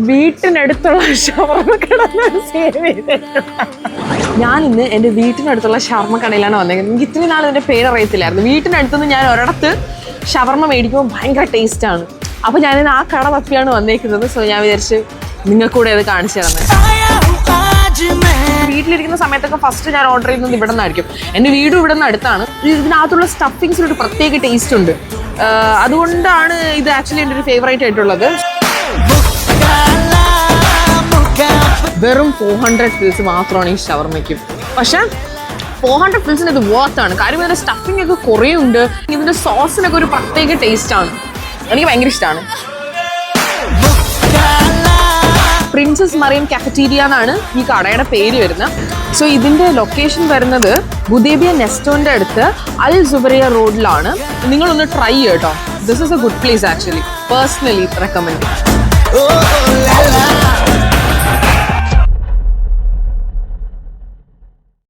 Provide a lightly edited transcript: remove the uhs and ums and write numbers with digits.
വീട്ടിനടുത്തുള്ള ഷവർമ്മ കട സേവ് ചെയ്തിട്ടുണ്ട്. ഞാനിന്ന് എൻ്റെ വീട്ടിനടുത്തുള്ള ഷവർമ്മ കടയിലാണ് വന്നേക്കുന്നത്. എനിക്ക് ഇത്രയും നാൾ ഇതിൻ്റെ പേര് അറിയത്തില്ലായിരുന്നു. വീട്ടിനടുത്തുനിന്ന് ഞാൻ ഒരിടത്ത് ഷവർമ്മ മേടിക്കുമ്പോൾ ഭയങ്കര ടേസ്റ്റാണ്. അപ്പോൾ ഞാനിന്ന് ആ കട തപ്പിയാണ് വന്നേക്കുന്നത്. സോ ഞാൻ വിചാരിച്ച് നിങ്ങൾക്കൂടെ അത് കാണിച്ചു തരുന്നത്. വീട്ടിലിരിക്കുന്ന സമയത്തൊക്കെ ഫസ്റ്റ് ഞാൻ ഓർഡർ ചെയ്യുന്നത് ഇവിടെ നിന്നായിരിക്കും. എൻ്റെ വീടും ഇവിടെ നിന്ന് അടുത്താണ്. ഇതിനകത്തുള്ള സ്റ്റഫിങ്സിനൊരു പ്രത്യേക ടേസ്റ്റ് ഉണ്ട്. അതുകൊണ്ടാണ് ഇത് ആക്ച്വലി എൻ്റെ ഒരു ഫേവറേറ്റ് ആയിട്ടുള്ളത്. വെറും 400 ഫിൽസ് മാത്രമാണ് ഈ ഷവർമ്മയ്ക്കും. പക്ഷെ 400 ഫിൽസിന് ഇത് വർത്താണ്. കാര്യം ഇതിൻ്റെ സ്റ്റഫിംഗ് ഒക്കെ കുറേ ഉണ്ട്. ഇതിൻ്റെ സോസിനൊക്കെ ഒരു പ്രത്യേക ടേസ്റ്റാണ്. എനിക്ക് ഭയങ്കര ഇഷ്ടമാണ്. പ്രിൻസസ് മറിയം കാഫറ്റീരിയ എന്നാണ് ഈ കടയുടെ പേര് വരുന്നത്. സോ ഇതിൻ്റെ ലൊക്കേഷൻ വരുന്നത് ബുദേബിയ നെസ്റ്റോൻ്റെ അടുത്ത് അൽ സുബറിയ റോഡിലാണ്. നിങ്ങളൊന്ന് ട്രൈ ചെയ്യട്ടോ. This is a good place actually. Personally recommend.